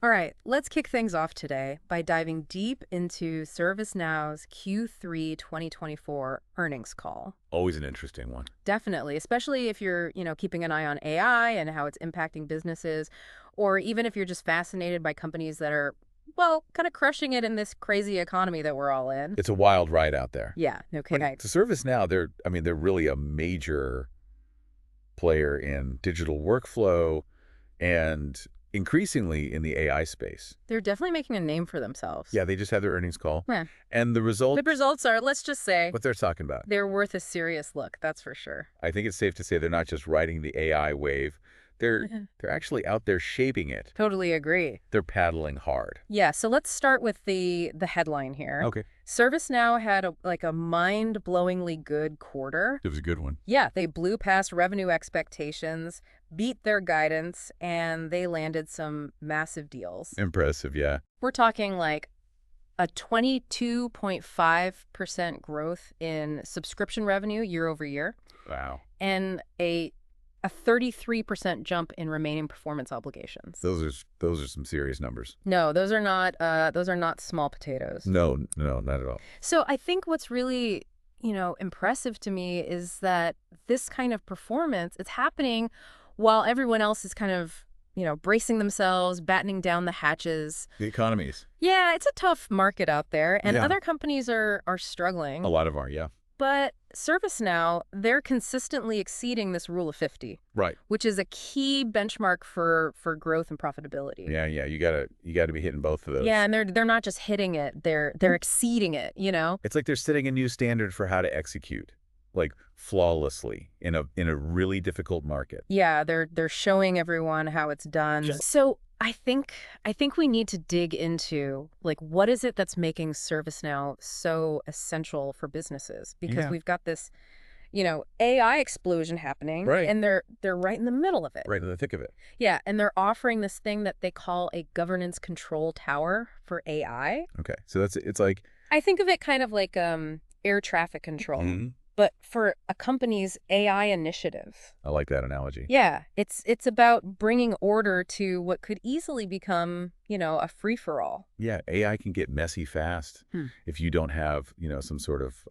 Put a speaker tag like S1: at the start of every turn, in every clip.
S1: All right, let's kick things off today by diving deep into ServiceNow's Q3 2024 earnings call.
S2: Always an interesting one.
S1: Definitely, especially if you're, keeping an eye on AI and how it's impacting businesses, or even if you're just fascinated by companies that are, well, kind of crushing it in this crazy economy that we're all in.
S2: It's a wild ride out there.
S1: Yeah, no kidding.
S2: To ServiceNow, they're really a major player in digital workflow and increasingly in the AI space.
S1: They're definitely making a name for themselves.
S2: Yeah, they just had their earnings call.
S1: Yeah.
S2: And the
S1: The results are, let's just say,
S2: what they're talking about.
S1: they're worth a serious look, that's for sure.
S2: I think it's safe to say they're not just riding the AI wave. They're actually out there shaping it.
S1: Totally agree.
S2: They're paddling hard.
S1: Yeah, so let's start with the headline here.
S2: Okay.
S1: ServiceNow had a mind-blowingly good quarter.
S2: It was a good one.
S1: Yeah, they blew past revenue expectations, beat their guidance, and they landed some massive deals.
S2: Impressive, yeah.
S1: We're talking like a 22.5% growth in subscription revenue year over year,
S2: Wow.
S1: and a 33% jump in remaining performance obligations.
S2: Those are some serious numbers.
S1: No, those are not small potatoes.
S2: No, not at all.
S1: So I think what's really, impressive to me is that this kind of performance, it's happening while everyone else is kind of, bracing themselves, battening down the hatches.
S2: The economies.
S1: Yeah, it's a tough market out there, and
S2: Yeah.
S1: other companies are struggling.
S2: A lot of are, yeah.
S1: But ServiceNow, they're consistently exceeding this rule of 50,
S2: Right.
S1: which is a key benchmark for growth and profitability.
S2: Yeah. You gotta be hitting both of those.
S1: Yeah, and they're not just hitting it, they're exceeding it,
S2: It's like they're setting a new standard for how to execute, like flawlessly in a really difficult market.
S1: Yeah, they're showing everyone how it's done. So I think we need to dig into, like, what is it that's making ServiceNow so essential for businesses? Because
S2: Yeah.
S1: we've got this, AI explosion happening,
S2: Right.
S1: and they're right in the middle of it.
S2: Right in the thick of it.
S1: Yeah, and they're offering this thing that they call a governance control tower for AI.
S2: Okay. So it's like
S1: I think of it kind of like air traffic control,
S2: Mhm.
S1: but for a company's AI initiative.
S2: I like that analogy.
S1: Yeah, it's about bringing order to what could easily become, a free-for-all.
S2: Yeah, AI can get messy fast if you don't have, some sort of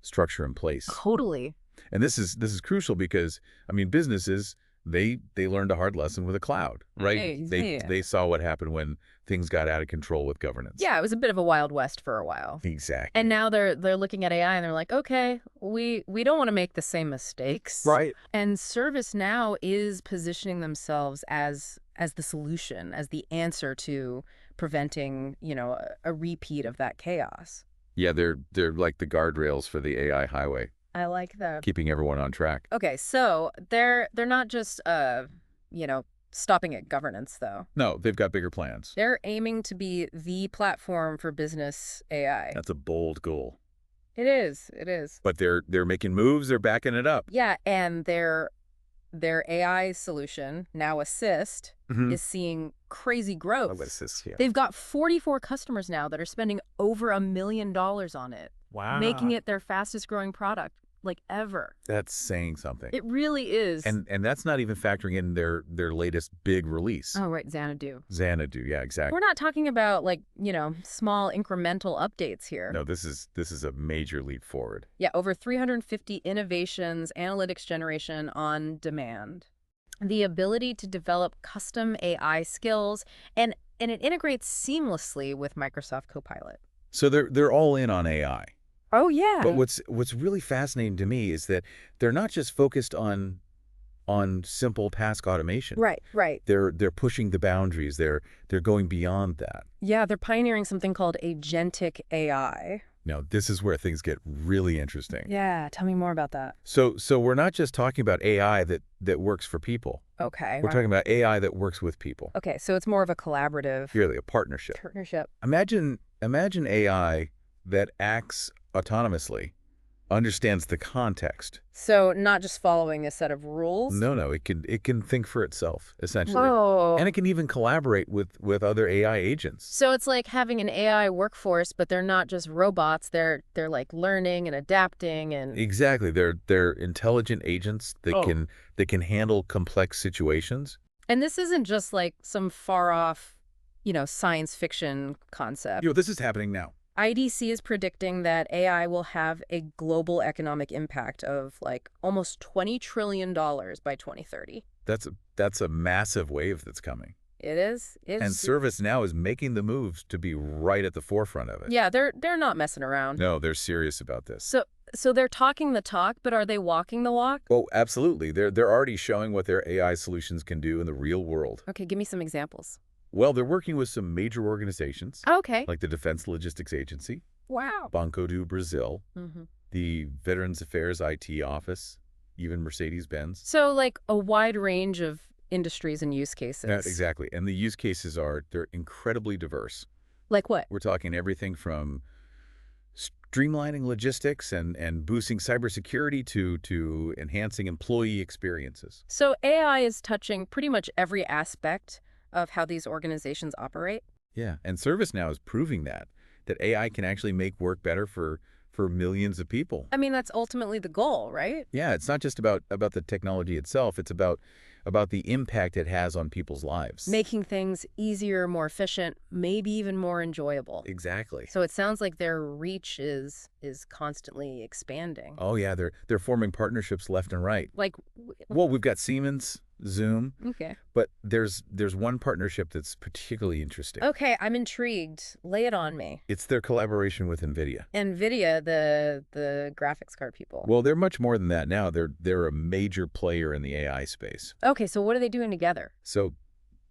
S2: structure in place.
S1: Totally.
S2: And this is crucial because businesses they learned a hard lesson with a cloud, right?
S1: Yeah.
S2: They saw what happened when things got out of control with governance.
S1: Yeah, it was a bit of a Wild West for a while.
S2: Exactly.
S1: And now they're looking at AI and they're like, okay, we don't want to make the same mistakes.
S2: Right.
S1: And ServiceNow is positioning themselves as the solution, as the answer to preventing, a repeat of that chaos.
S2: Yeah, they're like the guardrails for the AI highway,
S1: I like that.
S2: keeping everyone on track.
S1: Okay, so they're not just stopping at governance though.
S2: No, they've got bigger plans.
S1: They're aiming to be the platform for business AI.
S2: That's a bold goal.
S1: It is. It is.
S2: But they're making moves, they're backing it up.
S1: Yeah, and their AI solution, Now Assist,
S2: Mhm.
S1: is seeing crazy growth.
S2: What is this here?
S1: They've got 44 customers now that are spending over $1 million on it,
S2: Wow.
S1: making it their fastest growing product, like, ever.
S2: That's saying something.
S1: It really is.
S2: And that's not even factoring in their latest big release.
S1: Oh, right, Xanadu.
S2: Xanadu, yeah, exactly.
S1: We're not talking about, like, small incremental updates here.
S2: No, this is a major leap forward.
S1: Yeah, over 350 innovations, analytics generation on demand. The ability to develop custom AI skills, and it integrates seamlessly with Microsoft Copilot.
S2: So they're all in on AI.
S1: Oh, yeah.
S2: But what's really fascinating to me is that they're not just focused on simple task automation.
S1: Right.
S2: They're pushing the boundaries. They're going beyond that.
S1: Yeah, they're pioneering something called agentic AI.
S2: Now, this is where things get really interesting.
S1: Yeah, tell me more about that.
S2: So we're not just talking about AI that works for people.
S1: Okay.
S2: We're talking about AI that works with people.
S1: Okay, so it's more of a collaborative
S2: Really, a partnership.
S1: partnership.
S2: Imagine AI that acts autonomously, understands the context.
S1: So not just following a set of rules.
S2: No, it can think for itself, essentially.
S1: Oh.
S2: And it can even collaborate with other AI agents.
S1: So it's like having an AI workforce, but they're not just robots. They're like learning and adapting and
S2: Exactly. They're intelligent agents that can handle complex situations.
S1: And this isn't just like some far off, science fiction concept.
S2: This is happening now.
S1: IDC is predicting that AI will have a global economic impact of like almost $20 trillion by 2030.
S2: That's a massive wave that's coming.
S1: It is.
S2: And ServiceNow is making the moves to be right at the forefront of it.
S1: Yeah, they're not messing around.
S2: No, they're serious about this.
S1: So they're talking the talk, but are they walking the walk?
S2: Oh, absolutely. They're already showing what their AI solutions can do in the real world.
S1: Okay, give me some examples.
S2: Well, they're working with some major organizations,
S1: Okay.
S2: like the Defense Logistics Agency,
S1: Wow.
S2: Banco do Brazil,
S1: Mm-hmm.
S2: the Veterans Affairs IT Office, even Mercedes-Benz.
S1: So like a wide range of industries and use cases.
S2: Exactly. And the use cases they're incredibly diverse.
S1: Like what?
S2: We're talking everything from streamlining logistics and boosting cybersecurity to enhancing employee experiences.
S1: So AI is touching pretty much every aspect of how these organizations operate.
S2: Yeah, and ServiceNow is proving that AI can actually make work better for millions of people.
S1: I mean, that's ultimately the goal, right?
S2: Yeah, it's not just about the technology itself. It's about the impact it has on people's lives.
S1: Making things easier, more efficient, maybe even more enjoyable.
S2: Exactly.
S1: So it sounds like their reach is constantly expanding.
S2: Oh yeah, they're forming partnerships left and right.
S1: Like,
S2: Well, we've got Siemens, Zoom,
S1: okay.
S2: but there's one partnership that's particularly interesting.
S1: Okay, I'm intrigued. Lay it on me.
S2: It's their collaboration with NVIDIA.
S1: NVIDIA, the graphics card people.
S2: Well, they're much more than that now. They're a major player in the AI space.
S1: Okay, so what are they doing together?
S2: So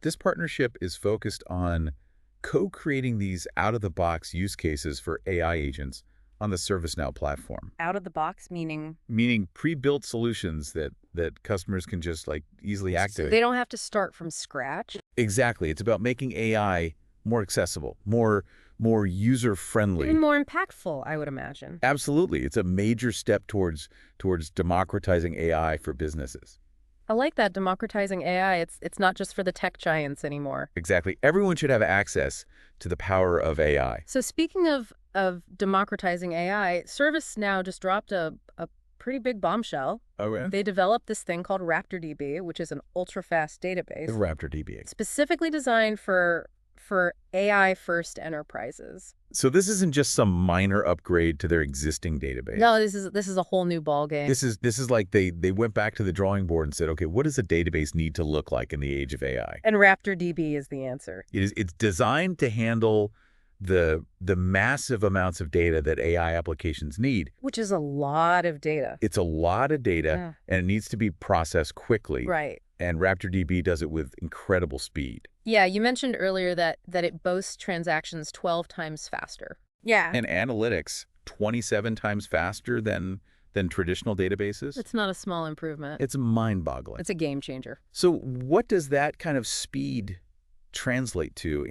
S2: this partnership is focused on co-creating these out-of-the-box use cases for AI agents on the ServiceNow platform.
S1: Out of the box, meaning?
S2: Meaning pre-built solutions that customers can just easily activate.
S1: So they don't have to start from scratch?
S2: Exactly. It's about making AI more accessible, more user-friendly.
S1: Even more impactful, I would imagine.
S2: Absolutely. It's a major step towards democratizing AI for businesses.
S1: I like that, democratizing AI. It's not just for the tech giants anymore.
S2: Exactly. Everyone should have access to the power of AI.
S1: So speaking of democratizing AI, ServiceNow just dropped a pretty big bombshell.
S2: Oh, yeah?
S1: They developed this thing called RaptorDB, which is an ultra-fast database.
S2: The RaptorDB.
S1: Specifically designed for AI-first enterprises.
S2: So this isn't just some minor upgrade to their existing database.
S1: No, this is a whole new ballgame.
S2: This is like they went back to the drawing board and said, okay, what does a database need to look like in the age of AI?
S1: And RaptorDB is the answer.
S2: It's designed to handle the massive amounts of data that AI applications need.
S1: Which is a lot of data.
S2: It's a lot of data, and it needs to be processed quickly.
S1: Right.
S2: And RaptorDB does it with incredible speed.
S1: Yeah, you mentioned earlier that it boasts transactions 12 times faster. Yeah.
S2: And analytics 27 times faster than traditional databases.
S1: It's not a small improvement.
S2: It's mind-boggling.
S1: It's a game changer.
S2: So what does that kind of speed translate to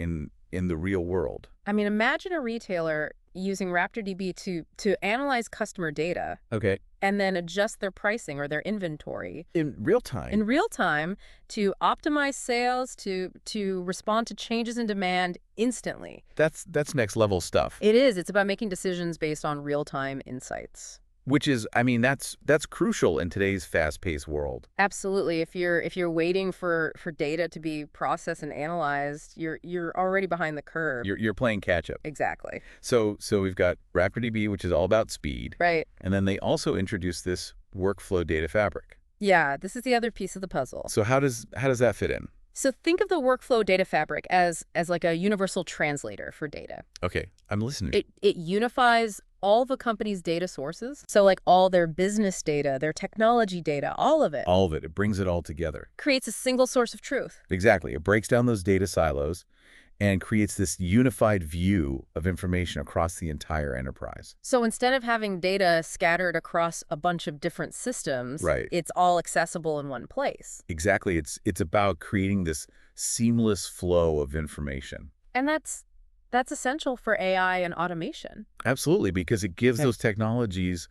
S2: in the real world?
S1: I mean, imagine a retailer using RaptorDB to analyze customer data.
S2: Okay.
S1: And then adjust their pricing or their inventory.
S2: In real time?
S1: In real time to optimize sales, to respond to changes in demand instantly.
S2: That's next level stuff.
S1: It is. It's about making decisions based on real-time insights.
S2: Which is, I mean, that's crucial in today's fast-paced world.
S1: Absolutely. If you're waiting for data to be processed and analyzed, you're already behind the curve.
S2: You're playing catch up.
S1: Exactly.
S2: So we've got RaptorDB, which is all about speed.
S1: Right.
S2: And then they also introduced this workflow data fabric.
S1: Yeah, this is the other piece of the puzzle.
S2: So how does that fit in?
S1: So think of the workflow data fabric as like a universal translator for data.
S2: Okay, I'm listening.
S1: It unifies all the company's data sources. So like all their business data, their technology data, all of it.
S2: All of it. It brings it all together.
S1: Creates a single source of truth.
S2: Exactly. It breaks down those data silos and creates this unified view of information across the entire enterprise.
S1: So instead of having data scattered across a bunch of different systems,
S2: right,
S1: it's all accessible in one place.
S2: Exactly. It's about creating this seamless flow of information.
S1: And that's essential for AI and automation.
S2: Absolutely, because it gives those technologies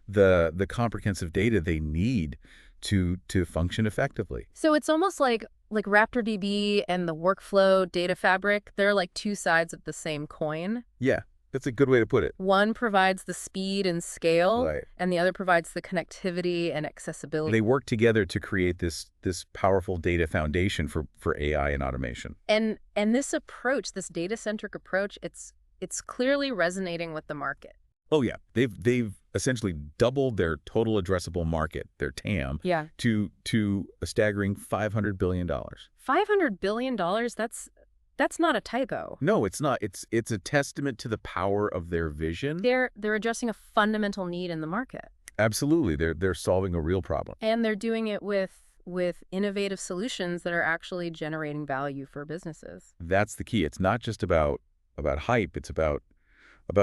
S2: the comprehensive data they need to function effectively.
S1: So it's almost like RaptorDB and the workflow data fabric, they're like two sides of the same coin.
S2: Yeah. That's a good way to put it.
S1: One provides the speed and scale,
S2: Right.
S1: and the other provides the connectivity and accessibility.
S2: They work together to create this powerful data foundation for AI and automation.
S1: And this approach, this data-centric approach, it's clearly resonating with the market.
S2: Oh yeah, they've essentially doubled their total addressable market, their TAM,
S1: Yeah.
S2: to a staggering $500 billion.
S1: $500 billion, that's not a typo.
S2: No, it's not. It's a testament to the power of their vision.
S1: They're addressing a fundamental need in the market.
S2: Absolutely, they're solving a real problem.
S1: And they're doing it with innovative solutions that are actually generating value for businesses.
S2: That's the key. It's not just about hype. It's about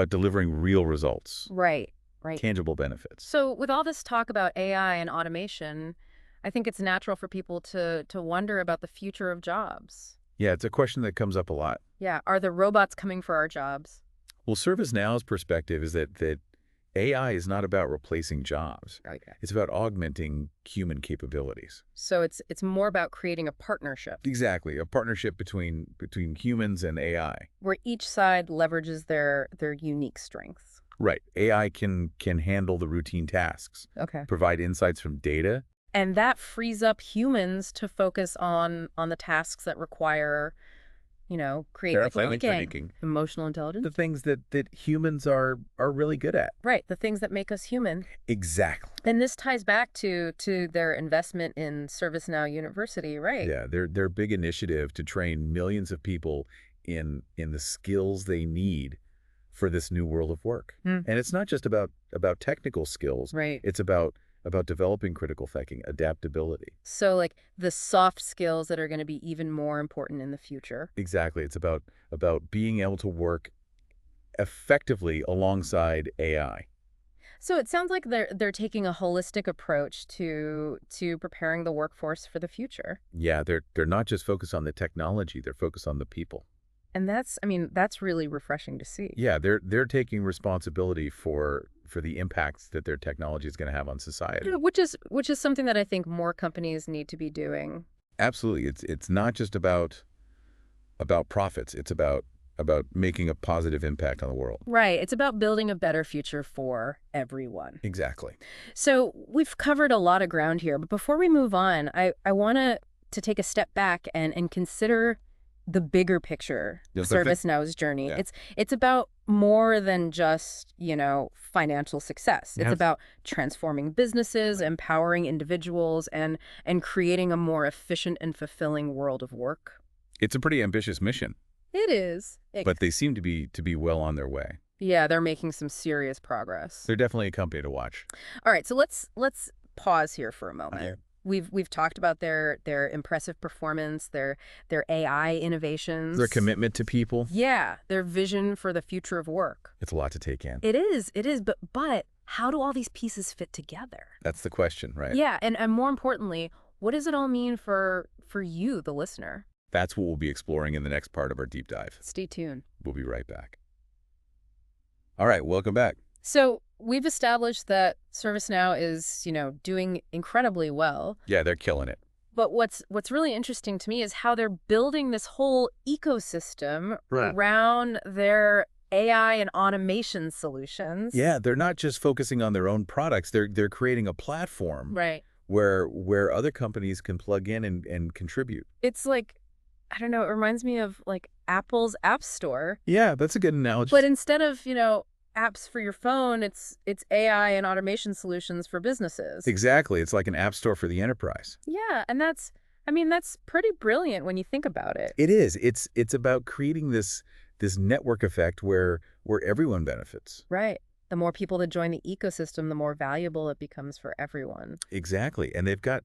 S2: delivering real results,
S1: Right, right.
S2: tangible benefits.
S1: So with all this talk about AI and automation, I think it's natural for people to wonder about the future of jobs.
S2: Yeah, it's a question that comes up a lot.
S1: Yeah, are the robots coming for our jobs?
S2: Well, ServiceNow's perspective is that AI is not about replacing jobs.
S1: Okay.
S2: It's about augmenting human capabilities.
S1: So it's more about creating a partnership
S2: Exactly, a partnership between humans and AI.
S1: where each side leverages their unique strengths.
S2: Right. AI can handle the routine tasks,
S1: Okay.
S2: provide insights from data.
S1: And that frees up humans to focus on the tasks that require, creative thinking, emotional intelligence.
S2: The things that humans are really good at.
S1: Right, the things that make us human.
S2: Exactly.
S1: And this ties back to their investment in ServiceNow University, right?
S2: Yeah, their big initiative to train millions of people in the skills they need for this new world of work.
S1: Hmm.
S2: And it's not just about technical skills.
S1: Right.
S2: It's about developing critical thinking, adaptability.
S1: So like the soft skills that are going to be even more important in the future.
S2: Exactly. It's about being able to work effectively alongside AI.
S1: So it sounds like they're taking a holistic approach to preparing the workforce for the future.
S2: Yeah, they're not just focused on the technology, they're focused on the people.
S1: And that's really refreshing to see.
S2: Yeah, they're taking responsibility for the impacts that their technology is going to have on society.
S1: Yeah, which is something that I think more companies need to be doing.
S2: Absolutely. It's not just about profits. It's about making a positive impact on the world.
S1: Right. It's about building a better future for everyone.
S2: Exactly.
S1: So we've covered a lot of ground here, but before we move on, I want to take a step back and consider the bigger picture,
S2: Yes,
S1: ServiceNow's journey.
S2: Yeah.
S1: It's about more than just, financial success. It's
S2: Yes.
S1: about transforming businesses, empowering individuals, and creating a more efficient and fulfilling world of work.
S2: It's a pretty ambitious mission,
S1: It is.
S2: but they seem to be well on their way.
S1: Yeah, they're making some serious progress.
S2: They're definitely a company to watch.
S1: All right, so let's pause here for a moment.
S2: Okay.
S1: We've talked about their impressive performance, their AI innovations,
S2: Their commitment to people.
S1: Yeah, their vision for the future of work.
S2: It's a lot to take in.
S1: It is, but how do all these pieces fit together?
S2: That's the question, right?
S1: Yeah, and more importantly, what does it all mean for you, the listener?
S2: That's what we'll be exploring in the next part of our deep dive.
S1: Stay tuned.
S2: We'll be right back. All right, welcome back.
S1: So we've established that ServiceNow is, doing incredibly well.
S2: Yeah, they're killing it.
S1: But what's really interesting to me is how they're building this whole ecosystem
S2: Right.
S1: around their AI and automation solutions.
S2: Yeah, they're not just focusing on their own products. They're creating a platform
S1: Right.
S2: where other companies can plug in and contribute.
S1: It's like, I don't know, it reminds me of like Apple's App Store.
S2: Yeah, that's a good analogy.
S1: But instead of, apps for your phone, it's AI and automation solutions for businesses.
S2: Exactly. It's like an app store for the enterprise.
S1: Yeah, and that's pretty brilliant when you think about it.
S2: It is. It's about creating this network effect where everyone benefits.
S1: Right. The more people that join the ecosystem, the more valuable it becomes for everyone.
S2: Exactly. And they've got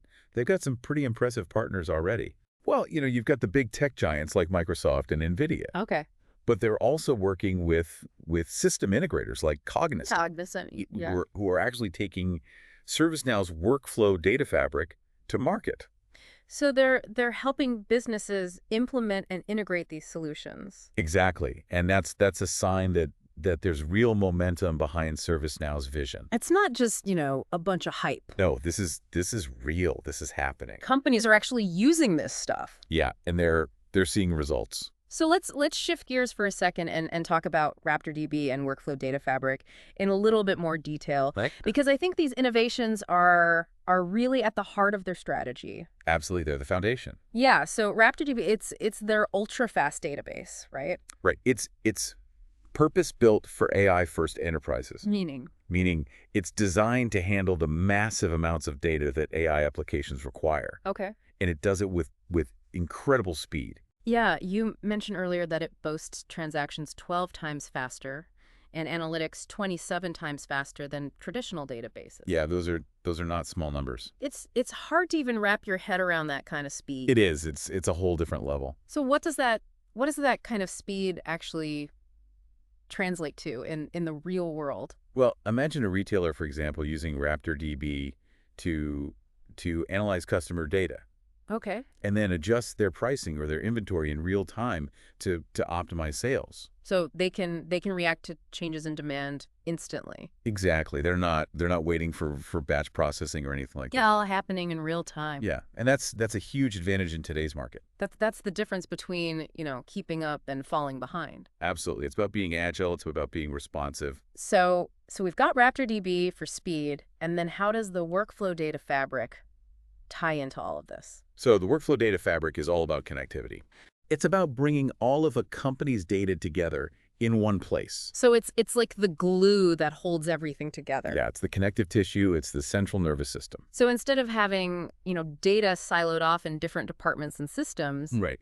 S2: some pretty impressive partners already. Well, you've got the big tech giants like Microsoft and NVIDIA,
S1: Okay.
S2: but they're also working with system integrators like Cognizant,
S1: Cognizant, yeah.
S2: who are actually taking ServiceNow's workflow data fabric to market.
S1: So they're helping businesses implement and integrate these solutions.
S2: Exactly. And that's a sign that there's real momentum behind ServiceNow's vision.
S1: It's not just, a bunch of hype.
S2: No, this is real. This is happening.
S1: Companies are actually using this stuff.
S2: Yeah, and they're seeing results.
S1: So let's shift gears for a second and talk about RaptorDB and Workflow Data Fabric in a little bit more detail,
S2: Right?
S1: because I think these innovations are really at the heart of their strategy.
S2: Absolutely, they're the foundation.
S1: Yeah, so RaptorDB, it's their ultra-fast database, right?
S2: Right. It's purpose-built for AI-first enterprises,
S1: Meaning.
S2: meaning it's designed to handle the massive amounts of data that AI applications require,
S1: Okay.
S2: and it does it with incredible speed.
S1: Yeah, you mentioned earlier that it boasts transactions 12 times faster and analytics 27 times faster than traditional databases.
S2: Yeah, those are not small numbers.
S1: It's hard to even wrap your head around that kind of speed.
S2: It is. It's a whole different level.
S1: So what does that kind of speed actually translate to in the real world?
S2: Well, imagine a retailer, for example, using RaptorDB to to analyze customer data
S1: Okay.
S2: and then adjust their pricing or their inventory in real time to optimize sales.
S1: So they can react to changes in demand instantly.
S2: Exactly. They're not waiting for batch processing or anything like that.
S1: Yeah, all happening in real time.
S2: Yeah, and that's a huge advantage in today's market.
S1: That's the difference between, keeping up and falling behind.
S2: Absolutely. It's about being agile, it's about being responsive.
S1: So we've got RaptorDB for speed, and then how does the workflow data fabric tie into all of this?
S2: So the workflow data fabric is all about connectivity. It's about bringing all of a company's data together in one place.
S1: So it's like the glue that holds everything together.
S2: Yeah, it's the connective tissue, it's the central nervous system.
S1: So instead of having, data siloed off in different departments and systems,
S2: Right.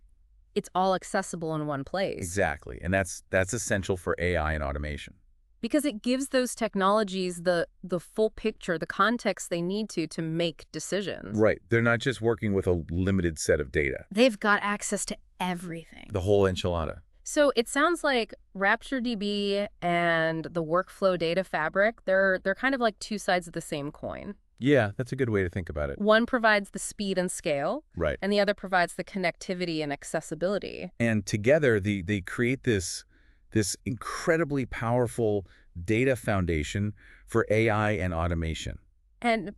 S1: it's all accessible in one place.
S2: Exactly. And that's essential for AI and automation.
S1: Because it gives those technologies the full picture, the context they need to make decisions.
S2: Right. They're not just working with a limited set of data.
S1: They've got access to everything.
S2: The whole enchilada.
S1: So it sounds like RaptorDB and the workflow data fabric, they're kind of like two sides of the same coin.
S2: Yeah, that's a good way to think about it.
S1: One provides the speed and scale,
S2: Right.
S1: and the other provides the connectivity and accessibility.
S2: And together they create this incredibly powerful data foundation for AI and automation.
S1: And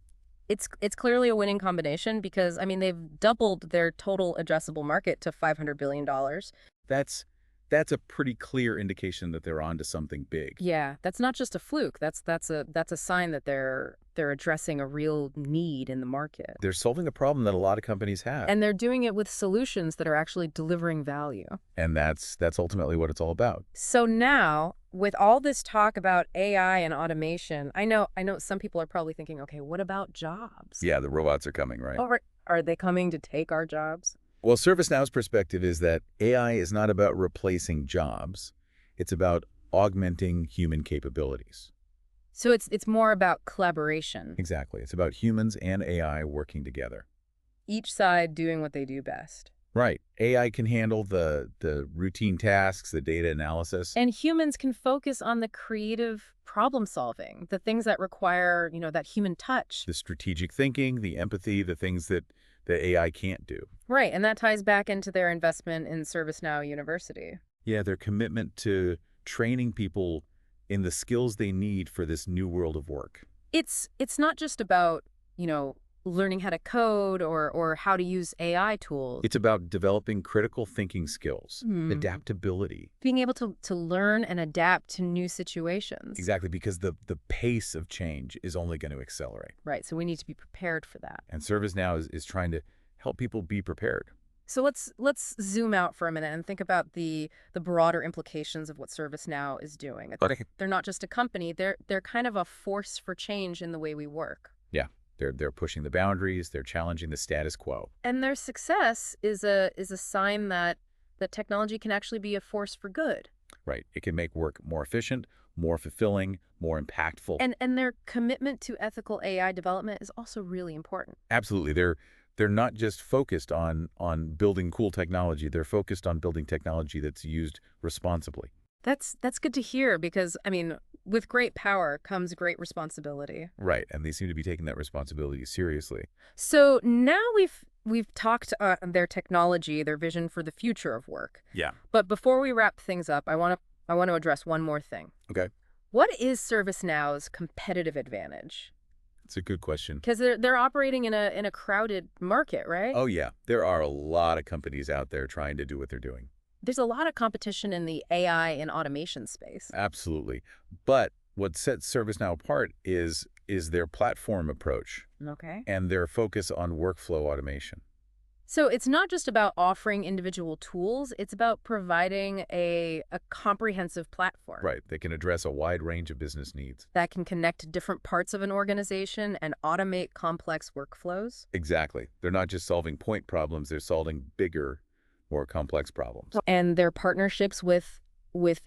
S1: it's clearly a winning combination because, I mean, they've doubled their total addressable market to $500 billion.
S2: That's a pretty clear indication that they're onto something big.
S1: Yeah, that's not just a fluke. That's a sign that they're addressing a real need in the market.
S2: They're solving a problem that a lot of companies have.
S1: And they're doing it with solutions that are actually delivering value.
S2: And that's ultimately what it's all about.
S1: So now, with all this talk about AI and automation, I know some people are probably thinking, okay, what about jobs?
S2: Yeah, the robots are coming, right?
S1: Or are they coming to take our jobs?
S2: Well, ServiceNow's perspective is that AI is not about replacing jobs. It's about augmenting human capabilities.
S1: So it's more about collaboration,
S2: Exactly. It's about humans and AI working together.
S1: each side doing what they do best.
S2: Right. AI can handle the routine tasks, the data analysis.
S1: And humans can focus on the creative problem solving, the things that require, that human touch.
S2: The strategic thinking, the empathy, the things that AI can't do.
S1: Right, and that ties back into their investment in ServiceNow University.
S2: Yeah, their commitment to training people in the skills they need for this new world of work.
S1: It's not just about, learning how to code or how to use AI tools.
S2: It's about developing critical thinking skills,
S1: Hmm.
S2: adaptability.
S1: Being able to learn and adapt to new situations.
S2: Exactly, because the pace of change is only going to accelerate.
S1: Right, so we need to be prepared for that.
S2: And ServiceNow is trying to help people be prepared.
S1: So let's zoom out for a minute and think about the broader implications of what ServiceNow is doing.
S2: Okay.
S1: They're not just a company, they're kind of a force for change in the way we work.
S2: Yeah, they're pushing the boundaries, they're challenging the status quo.
S1: And their success is a sign that technology can actually be a force for good.
S2: Right. It can make work more efficient, more fulfilling, more impactful.
S1: And their commitment to ethical AI development is also really important.
S2: Absolutely. They're not just focused on building cool technology. They're focused on building technology that's used responsibly.
S1: That's good to hear because, I mean, with great power comes great responsibility.
S2: Right. And they seem to be taking that responsibility seriously.
S1: So now we've talked their technology, their vision for the future of work.
S2: Yeah.
S1: But before we wrap things up, I want to address one more thing.
S2: Okay.
S1: What is ServiceNow's competitive advantage?
S2: It's a good question.
S1: Because they're operating in a crowded market, right?
S2: Oh, yeah. There are a lot of companies out there trying to do what they're doing.
S1: there's a lot of competition in the AI and automation space.
S2: Absolutely. But what sets ServiceNow apart is their platform approach
S1: Okay.
S2: and their focus on workflow automation.
S1: So it's not just about offering individual tools, it's about providing a comprehensive platform
S2: Right. They can address a wide range of business needs.
S1: that can connect different parts of an organization and automate complex workflows.
S2: Exactly. They're not just solving point problems, they're solving bigger, more complex problems.
S1: And their partnerships with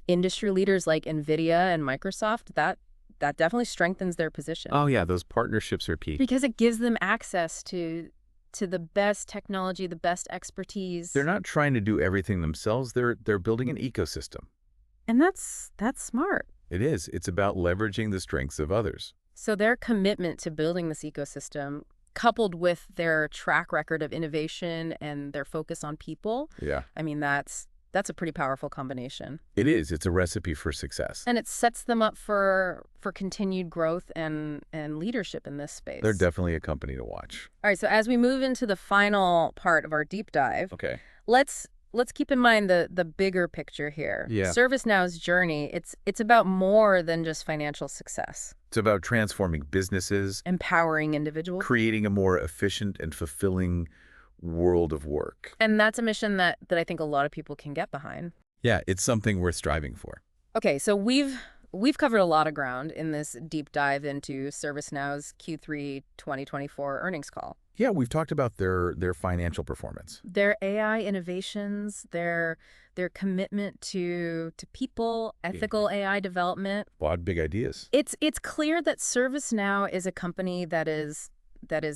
S1: industry leaders like NVIDIA and Microsoft, that definitely strengthens their position.
S2: Oh yeah, those partnerships are key.
S1: Because it gives them access to the best technology, the best expertise.
S2: They're not trying to do everything themselves, they're building an ecosystem.
S1: And that's smart.
S2: It is. It's about leveraging the strengths of others.
S1: So their commitment to building this ecosystem, coupled with their track record of innovation and their focus on people,
S2: Yeah.
S1: I mean, that's a pretty powerful combination.
S2: It is. It's a recipe for success.
S1: And it sets them up for continued growth and leadership in this space.
S2: They're definitely a company to watch.
S1: All right, so as we move into the final part of our deep dive,
S2: Okay.
S1: let's keep in mind the bigger picture here.
S2: Yeah.
S1: ServiceNow's journey, it's about more than just financial success.
S2: It's about transforming businesses,
S1: Empowering individuals.
S2: creating a more efficient and fulfilling world of work.
S1: And that's a mission that I think a lot of people can get behind.
S2: Yeah, it's something worth striving for.
S1: Okay, so we've covered a lot of ground in this deep dive into ServiceNow's Q3 2024 earnings call.
S2: Yeah, we've talked about their financial performance.
S1: Their AI innovations, their commitment to people, ethical AI development.
S2: A lot of big ideas.
S1: It's clear that ServiceNow is a company that is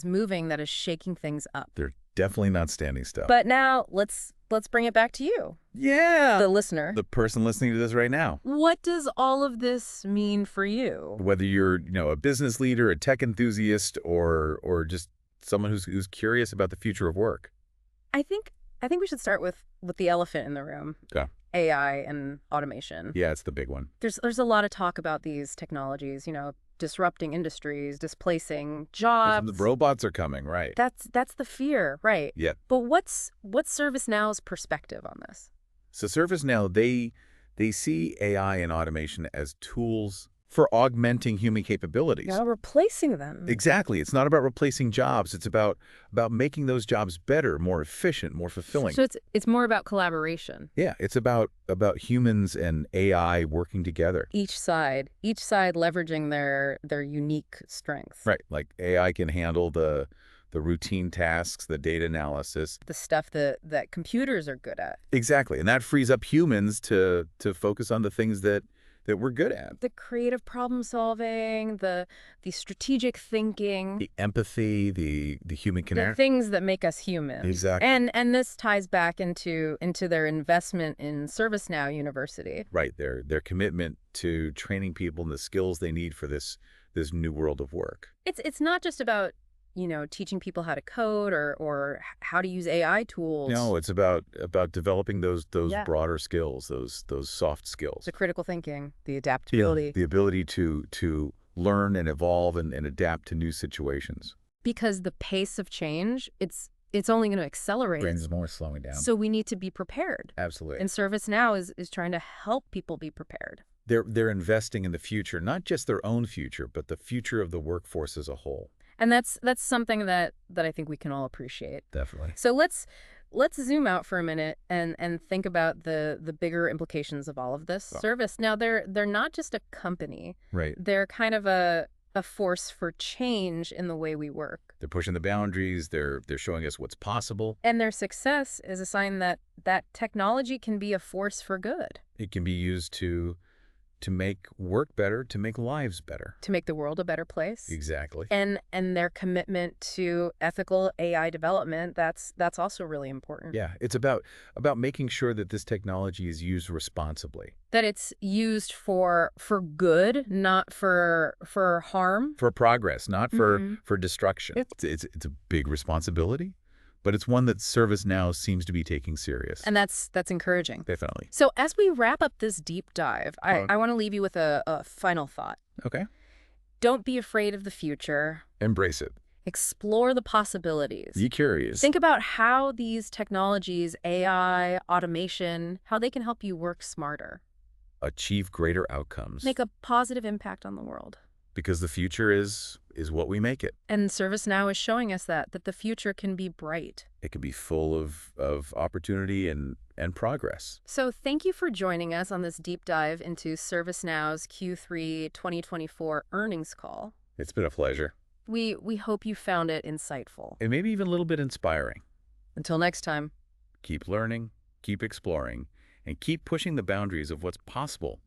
S1: moving, that is shaking things up.
S2: They're definitely not standing still.
S1: But now let's bring it back to you,
S2: yeah,
S1: the listener.
S2: the person listening to this right now.
S1: What does all of this mean for you?
S2: Whether you're, a business leader, a tech enthusiast, or just someone who's curious about the future of work.
S1: I think we should start with the elephant in the room.
S2: Yeah.
S1: AI and automation.
S2: Yeah, it's the big one.
S1: There's a lot of talk about these technologies, disrupting industries, displacing jobs.
S2: The robots are coming, right?
S1: That's the fear, right?
S2: Yeah.
S1: But what's ServiceNow's perspective on this?
S2: So ServiceNow, they see AI and automation as tools for augmenting human capabilities.
S1: Yeah, replacing them.
S2: Exactly. It's not about replacing jobs. It's about making those jobs better, more efficient, more fulfilling.
S1: So it's more about collaboration.
S2: Yeah, it's about humans and AI working together.
S1: Each side leveraging their unique strengths.
S2: Right. Like AI can handle the routine tasks, the data analysis.
S1: The stuff that computers are good at.
S2: Exactly. And that frees up humans to focus on the things that we're good at.
S1: The creative problem solving, the strategic thinking.
S2: The empathy, the human
S1: The
S2: connection.
S1: things that make us human.
S2: Exactly.
S1: And this ties back into their investment in ServiceNow University.
S2: Right. Their commitment to training people in the skills they need for this new world of work.
S1: It's not just about teaching people how to code or how to use AI tools.
S2: No, it's about developing those
S1: Yeah.
S2: broader skills, those soft skills.
S1: The critical thinking, the adaptability.
S2: The ability to learn and evolve and adapt to new situations.
S1: Because the pace of change, it's only going to accelerate.
S2: Brings more slowing down.
S1: So we need to be prepared.
S2: Absolutely.
S1: And ServiceNow is trying to help people be prepared.
S2: They're investing in the future, not just their own future, but the future of the workforce as a whole.
S1: And that's something that I think we can all appreciate.
S2: Definitely.
S1: So let's zoom out for a minute and think about the bigger implications of all of this. ServiceNow, they're not just a company.
S2: Right.
S1: They're kind of a force for change in the way we work.
S2: They're pushing the boundaries. They're showing us what's possible.
S1: And their success is a sign that technology can be a force for good.
S2: It can be used to make work better, to make lives better.
S1: To make the world a better place.
S2: Exactly.
S1: And their commitment to ethical AI development, that's also really important.
S2: Yeah, it's about making sure that this technology is used responsibly.
S1: That it's used for good, not for harm.
S2: For progress, not for destruction. It's a big responsibility, but it's one that ServiceNow seems to be taking serious.
S1: And that's encouraging.
S2: Definitely.
S1: So as we wrap up this deep dive, I want to leave you with a final thought.
S2: Okay.
S1: Don't be afraid of the future.
S2: Embrace it.
S1: Explore the possibilities.
S2: Be curious.
S1: Think about how these technologies, AI, automation, how they can help you work smarter,
S2: Achieve greater outcomes.
S1: make a positive impact on the world.
S2: Because the future is what we make it.
S1: And ServiceNow is showing us that the future can be bright.
S2: It can be full of opportunity and progress.
S1: So thank you for joining us on this deep dive into ServiceNow's Q3 2024 earnings call.
S2: It's been a pleasure.
S1: We hope you found it insightful.
S2: And maybe even a little bit inspiring.
S1: Until next time.
S2: Keep learning, keep exploring, and keep pushing the boundaries of what's possible